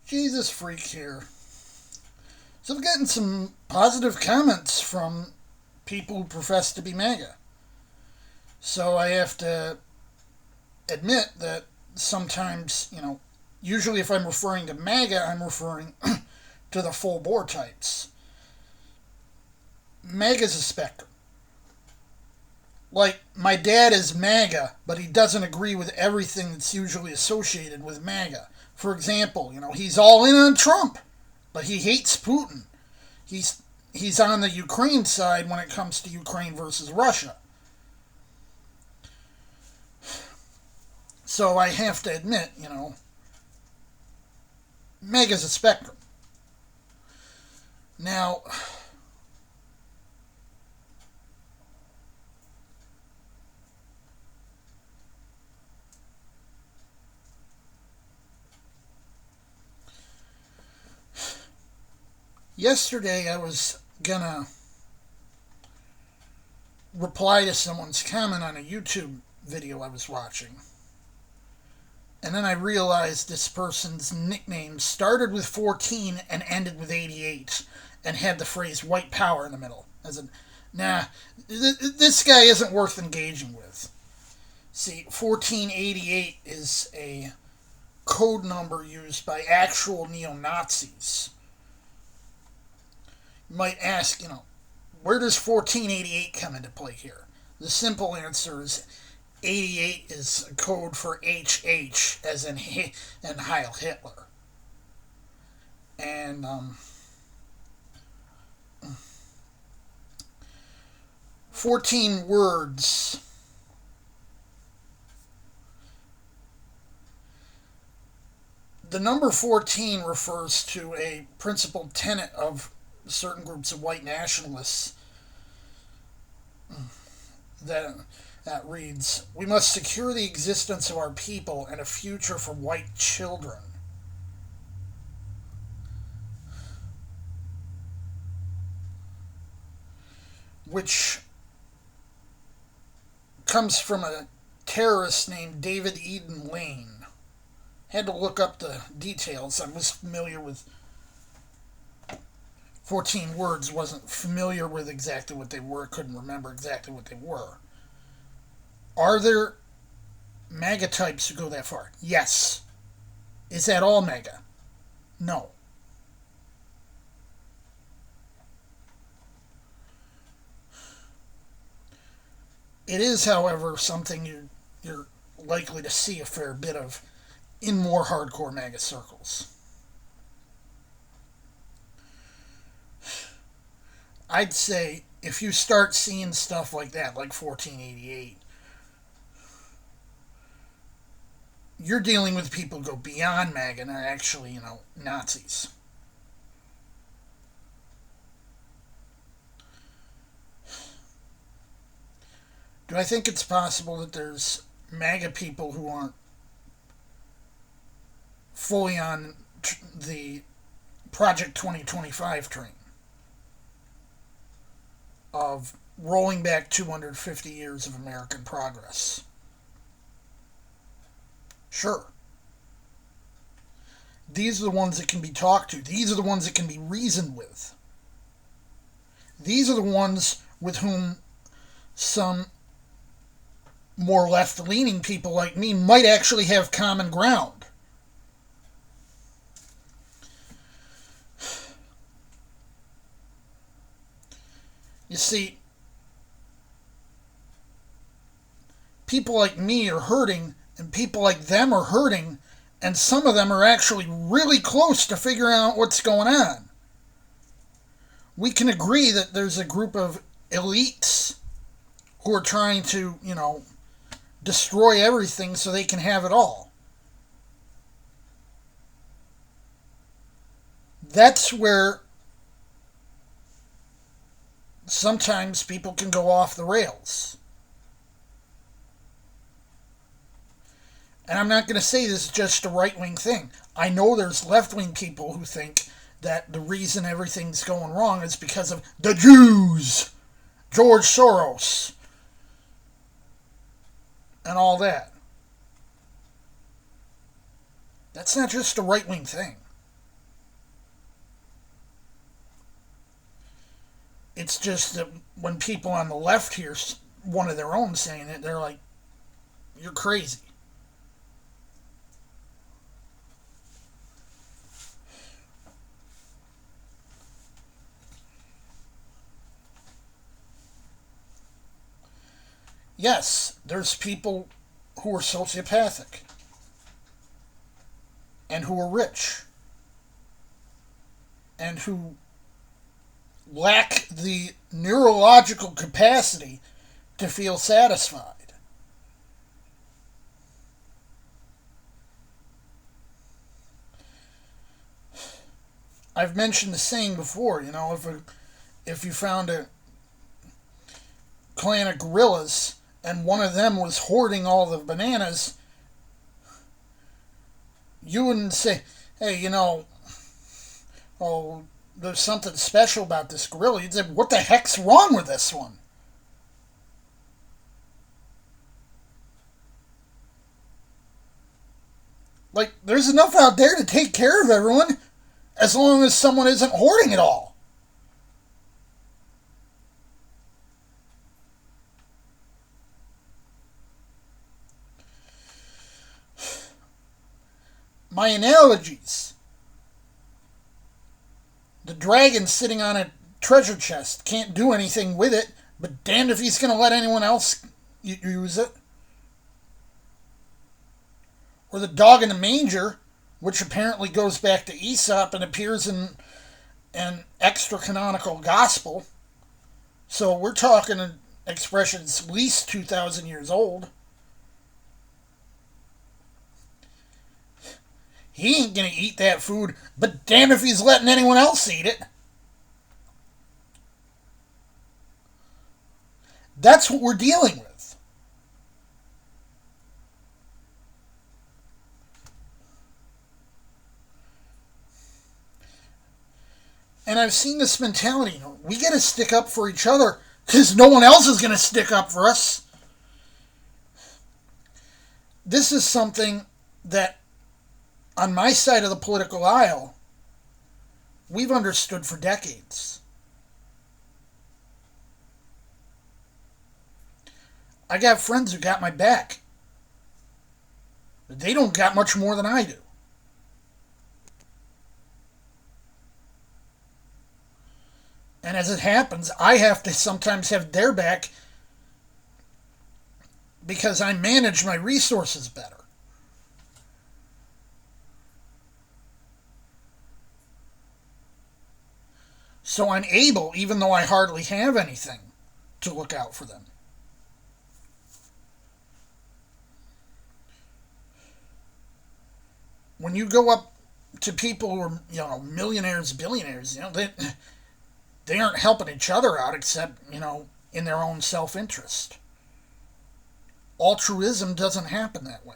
Jesus freak here. So I've gotten some positive comments from people who profess to be MAGA. So I have to admit that sometimes, usually if I'm referring to MAGA, I'm referring to the full bore types. MAGA's a spectrum. Like, my dad is MAGA, but he doesn't agree with everything that's usually associated with MAGA. For example, he's all in on Trump, but he hates Putin. He's on the Ukraine side when it comes to Ukraine versus Russia. So I have to admit, MAGA's a spectrum. Now, yesterday I was gonna reply to someone's comment on a YouTube video I was watching. And then I realized this person's nickname started with 14 and ended with 88 and had the phrase white power in the middle. As in, nah, this guy isn't worth engaging with. See, 1488 is a code number used by actual neo-Nazis. You might ask, where does 1488 come into play here? The simple answer is 88 is a code for HH, as in Heil Hitler. And 14 words. The number 14 refers to a principal tenet of certain groups of white nationalists that reads, "We must secure the existence of our people and a future for white children." Which comes from a terrorist named David Eden Lane. Had to look up the details. I was familiar with 14 words, wasn't familiar with exactly what they were, couldn't remember exactly what they were. Are there MAGA types who go that far? Yes. Is that all MAGA? No. It is, however, something you're likely to see a fair bit of in more hardcore MAGA circles. I'd say if you start seeing stuff like that, like 1488, you're dealing with people who go beyond MAGA and are actually, Nazis. Do I think it's possible that there's MAGA people who aren't fully on the Project 2025 train of rolling back 250 years of American progress? Sure. These are the ones that can be talked to. These are the ones that can be reasoned with. These are the ones with whom some more left-leaning people like me might actually have common ground. You see, people like me are hurting, and people like them are hurting, and some of them are actually really close to figuring out what's going on. We can agree that there's a group of elites who are trying to, destroy everything so they can have it all. That's where sometimes people can go off the rails. And I'm not going to say this is just a right-wing thing. I know there's left-wing people who think that the reason everything's going wrong is because of the Jews, George Soros, and all that. That's not just a right-wing thing. It's just that when people on the left hear one of their own saying it, they're like, you're crazy. Yes, there's people who are sociopathic and who are rich and who lack the neurological capacity to feel satisfied. I've mentioned the saying before, if you found a clan of gorillas and one of them was hoarding all the bananas, you wouldn't say, hey, oh, there's something special about this gorilla. You'd say, what the heck's wrong with this one? Like, there's enough out there to take care of everyone as long as someone isn't hoarding it all. My analogies. The dragon sitting on a treasure chest can't do anything with it, but damned if he's going to let anyone else use it. Or the dog in the manger, which apparently goes back to Aesop and appears in an extra canonical gospel. So we're talking an expression that's at least 2,000 years old. He ain't gonna eat that food, but damn if he's letting anyone else eat it. That's what we're dealing with. And I've seen this mentality. We gotta stick up for each other because no one else is gonna stick up for us. This is something that, on my side of the political aisle, we've understood for decades. I got friends who got my back. But they don't got much more than I do. And as it happens, I have to sometimes have their back because I manage my resources better. So I'm able, even though I hardly have anything, to look out for them. When you go up to people who are, millionaires, billionaires, they aren't helping each other out except, in their own self-interest. Altruism doesn't happen that way.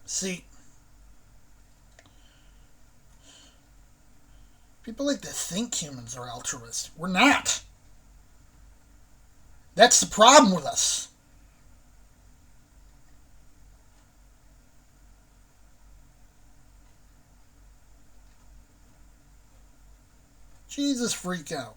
See, people like to think humans are altruistic. We're not. That's the problem with us. Jesus, freak out.